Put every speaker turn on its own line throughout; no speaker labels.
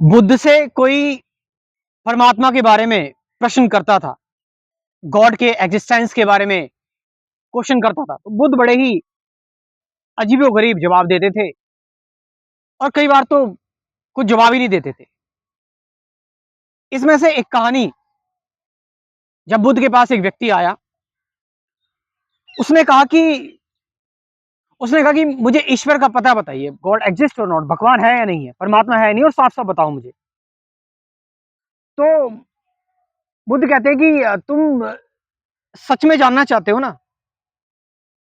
बुद्ध से कोई परमात्मा के बारे में प्रश्न करता था, गॉड के एग्जिस्टेंस के बारे में क्वेश्चन करता था, तो बुद्ध बड़े ही अजीबो-गरीब जवाब देते थे और कई बार तो कुछ जवाब ही नहीं देते थे। इसमें से एक कहानी, जब बुद्ध के पास एक व्यक्ति आया, उसने कहा कि उसने कहा कि मुझे ईश्वर का पता बताइए, गॉड एग्जिस्ट और नॉट, भगवान है या नहीं है, परमात्मा है या नहीं और साफ-साफ बताओ मुझे। तो बुद्ध कहते हैं कि तुम सच में जानना चाहते हो ना?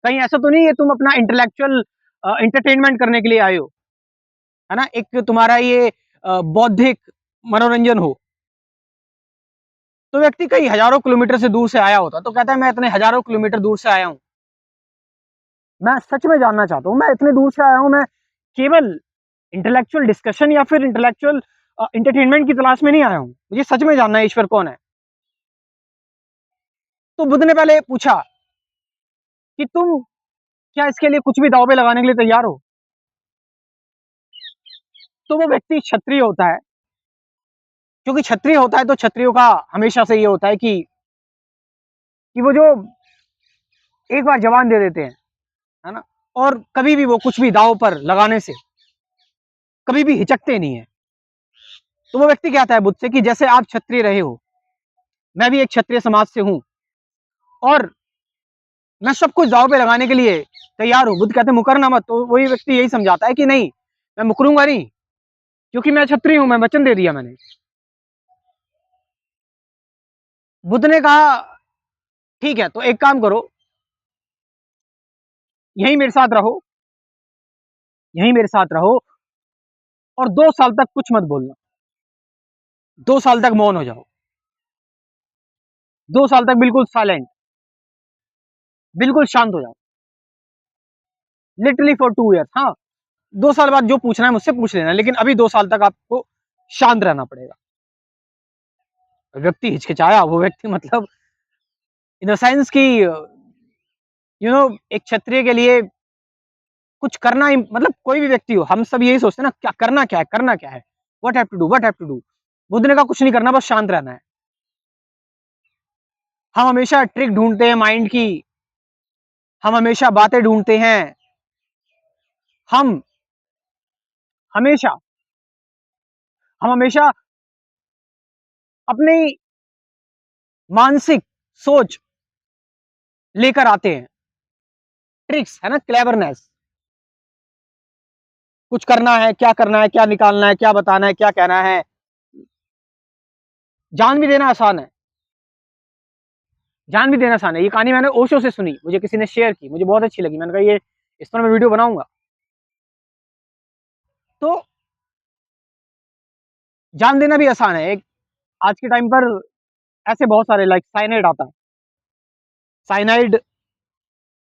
कहीं ऐसा तो नहीं है तुम अपना इंटेलेक्चुअल एंटरटेनमेंट करने के लिए आए हो, है ना? एक तुम्हारा ये बौद्धिक मनोरंजन हो। तो व्यक्ति कई हजारों किलोमीटर से दूर से आया होता, तो कहता है मैं इतने हजारों किलोमीटर दूर से आया हूँ, मैं सच में जानना चाहता हूँ, मैं इतने दूर से आया हूँ, मैं केवल इंटेलेक्चुअल डिस्कशन या फिर इंटेलेक्चुअल एंटरटेनमेंट की तलाश में नहीं आया हूँ, मुझे सच में जानना है ईश्वर कौन है। तो बुद्ध ने पहले पूछा कि तुम क्या इसके लिए कुछ भी दांव पे लगाने के लिए तैयार हो? तो वो व्यक्ति क्षत्रिय होता है, क्योंकि क्षत्रिय होता है तो क्षत्रियों का हमेशा से ये होता है कि वो जो एक बार जवान दे देते हैं, है ना? और कभी भी वो कुछ भी दांव पर लगाने से कभी भी हिचकते नहीं है। तो वो व्यक्ति कहता है बुद्ध से कि जैसे आप क्षत्रिय रहे हो, मैं भी एक क्षत्रिय समाज से हूं और मैं सब कुछ दांव पे लगाने के लिए तैयार हूं। बुद्ध कहते हैं मुकरना मत। तो वही व्यक्ति यही समझाता है कि नहीं, मैं मुकरूंगा नहीं, क्योंकि मैं क्षत्रिय हूं, मैं वचन दे दिया मैंने। बुद्ध ने कहा ठीक है, तो एक काम करो, यहीं मेरे साथ रहो, यहीं मेरे साथ रहो और 2 साल तक कुछ मत बोलना, 2 साल तक मौन हो जाओ, 2 साल तक बिल्कुल साइलेंट, बिल्कुल शांत हो जाओ, लिटरली फॉर 2 ईयर्स। हाँ, 2 साल बाद जो पूछना है मुझसे पूछ लेना, लेकिन अभी 2 साल तक आपको शांत रहना पड़ेगा। व्यक्ति हिचकिचाया, वो व्यक्ति मतलब इन द सेंस कि एक क्षत्रिय के लिए कुछ करना ही, मतलब कोई भी व्यक्ति हो, हम सब यही सोचते हैं ना, क्या करना, क्या है, करना क्या है, what have to do, what have to do. Buddha ने कहा कुछ नहीं करना, बस शांत रहना है। हम हमेशा ट्रिक ढूंढते हैं माइंड की, हम हमेशा बातें ढूंढते हैं, हम हमेशा हम हमेशा अपनी मानसिक सोच लेकर आते हैं, ट्रिक्स, है ना, क्लेवरनेस। कुछ करना है, क्या करना है, क्या निकालना है, क्या बताना है, क्या कहना है। जान भी देना आसान है, जान भी देना आसान है। ये कहानी मैंने ओशो से सुनी, मुझे किसी ने शेयर की, मुझे बहुत अच्छी लगी, मैंने कहा ये इस पर मैं वीडियो बनाऊंगा। तो जान देना भी आसान है। एक आज के टाइम पर ऐसे बहुत सारे, लाइक साइनाइड आता है। साइनाइड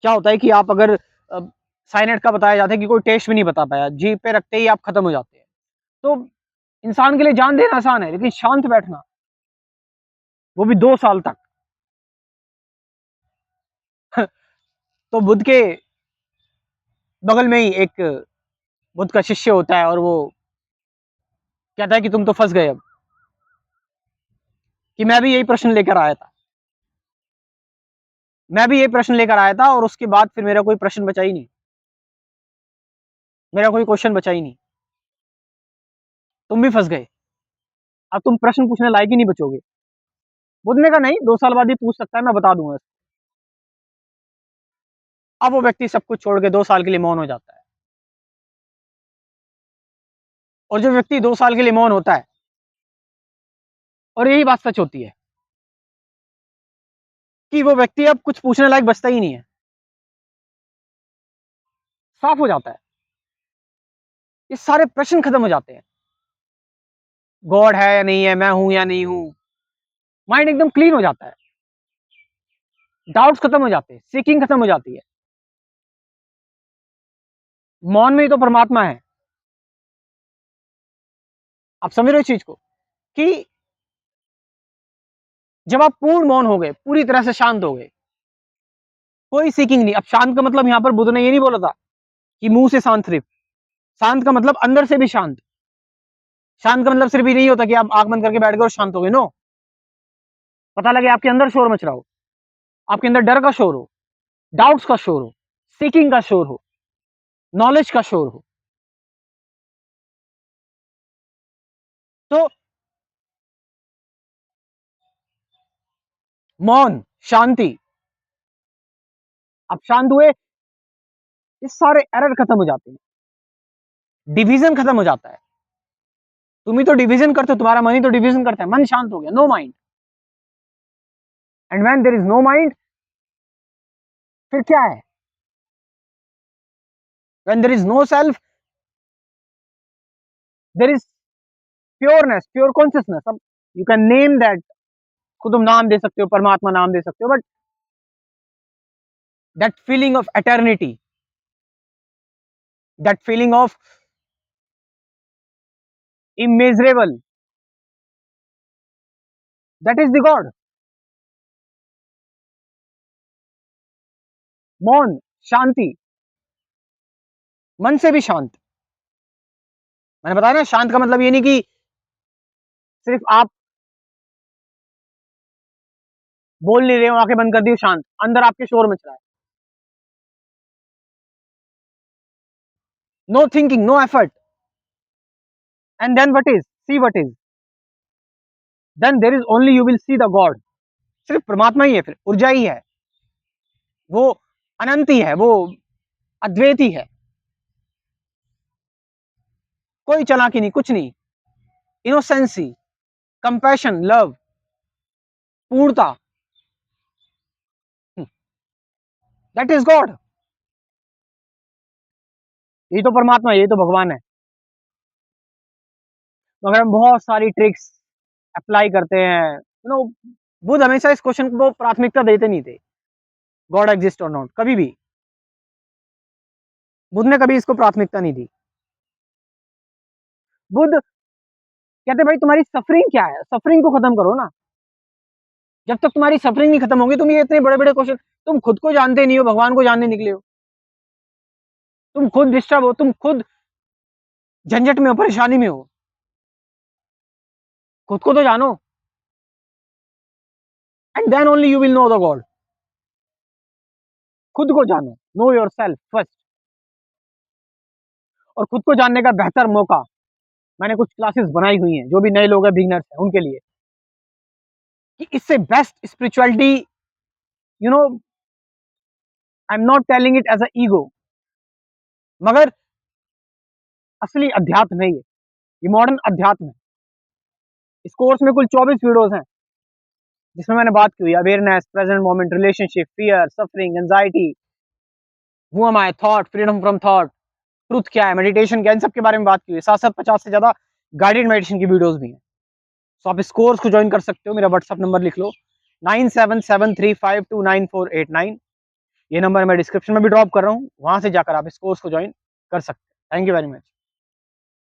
क्या होता है कि आप अगर साइनाइड का बताया जाता है कि कोई टेस्ट भी नहीं बता पाया, जीभ पे रखते ही आप खत्म हो जाते हैं। तो इंसान के लिए जान देना आसान है, लेकिन शांत बैठना, वो भी 2 साल तक। तो बुद्ध के बगल में ही एक बुद्ध का शिष्य होता है और वो कहता है कि तुम तो फंस गए अब, कि मैं भी यही प्रश्न लेकर आया था, मैं भी यही प्रश्न लेकर आया था और उसके बाद फिर मेरा कोई प्रश्न बचा ही नहीं, मेरा कोई क्वेश्चन बचा ही नहीं, तुम भी फंस गए, अब तुम प्रश्न पूछने लायक ही नहीं बचोगे। बुद्ध ने कहा नहीं, 2 साल बाद ही पूछ सकता है, मैं बता दूंगा। अब वो व्यक्ति सब कुछ छोड़ के 2 साल के लिए मौन हो जाता है। और जो व्यक्ति 2 साल के लिए मौन होता है, और यही बात सच होती है कि वो व्यक्ति अब कुछ पूछने लायक बचता ही नहीं है, साफ हो जाता है, ये सारे प्रश्न खत्म हो जाते हैं। गॉड है या नहीं है, मैं हूं या नहीं हूं, माइंड एकदम क्लीन हो जाता है, डाउट्स खत्म हो जाते हैं, सीकिंग खत्म हो जाती है। मौन में ही तो परमात्मा है। आप समझ रहे हो इस चीज को, कि जब आप पूर्ण मौन हो गए, पूरी तरह से शांत हो गए, कोई सीकिंग नहीं। अब शांत का मतलब यहां पर बुद्ध ने ये नहीं बोला था कि मुंह से शांत सिर्फ, शांत का मतलब अंदर से भी शांत। शांत का मतलब सिर्फ ये नहीं होता कि आप आंख बंद करके बैठ गए और शांत हो गए, नो। पता लगे आपके अंदर शोर मच रहा हो, आपके अंदर डर का शोर हो, डाउट्स का शोर हो, सीकिंग का शोर हो, नॉलेज का शोर हो। तो मौन, शांति, आप शांत हुए, ये सारे एरर खत्म हो जाते हैं, डिवीजन खत्म हो जाता है। तुम ही तो डिवीजन करते हो, तुम्हारा मन ही तो डिवीजन करता है। मन शांत हो गया, no mind. And when there is no mind, फिर क्या है? When there is no self, there is pureness, pure consciousness. अब यू कैन नेम दैट, खुद तुम नाम दे सकते हो, परमात्मा नाम दे सकते हो, but that feeling of eternity, that feeling of immeasurable, that is the God. मौन, शांति, मन से भी शांत। मैंने बताया ना, शांत का मतलब ये नहीं कि सिर्फ आप बोल नहीं रहे हो, आंखें बंद कर दी हो, शांत, अंदर आपके शोर मच रहा है। No thinking, no effort, and then what is, see what is, then there is only you will see the God. सिर्फ परमात्मा ही है, फिर ऊर्जा ही है, वो अनंत ही है, वो अद्वैत ही है, कोई चालाकी नहीं, कुछ नहीं। इनोसेंसी, कंपैशन, लव, पूर्णता, दैट इज गॉड। ये तो परमात्मा है, ये तो भगवान है। मगर हम बहुत सारी ट्रिक्स अप्लाई करते हैं, बुद्ध हमेशा इस क्वेश्चन को प्राथमिकता देते नहीं थे, गॉड एग्जिस्ट और नॉट, कभी भी बुद्ध ने कभी इसको प्राथमिकता नहीं दी। बुद्ध कहते भाई तुम्हारी सफरिंग क्या है, सफरिंग को खत्म करो ना। जब तक तुम्हारी सफरिंग नहीं खत्म होगी, तुम ये इतने बड़े बड़े क्वेश्चन, तुम खुद को जानते नहीं हो, भगवान को जानने निकले हो। तुम खुद डिस्टर्ब हो, तुम खुद झंझट में हो, परेशानी में हो, खुद को तो जानो, and then only you will know the God. खुद को जानो, नो योर सेल्फ फर्स्ट। और खुद को जानने का बेहतर मौका, मैंने कुछ क्लासेस बनाई हुई हैं, जो भी नए लोग हैं, बिगिनर्स हैं, उनके लिए, कि इससे best spirituality, you know I am not telling it as a ego, मगर असली अध्यात्म है ये मॉडर्न अध्यात्म है। इस कोर्स में कुल 24 वीडियोस हैं, जिसमें मैंने बात की हुई awareness, present moment, relationship, fear, suffering, anxiety, who am I, thought, freedom from thought, truth क्या है, मेडिटेशन क्या है, इन सब के बारे में बात की हुई है। साथ साथ 50 से ज्यादा गाइडेड मेडिटेशन की वीडियोस भी हैं। तो आप इस कोर्स को ज्वाइन कर सकते हो। मेरा व्हाट्सअप नंबर लिख लो, 9773529489। ये नंबर मैं डिस्क्रिप्शन में भी ड्रॉप कर रहा हूँ, वहां से जाकर आप इस कोर्स को ज्वाइन कर सकते हैं। Thank you very much.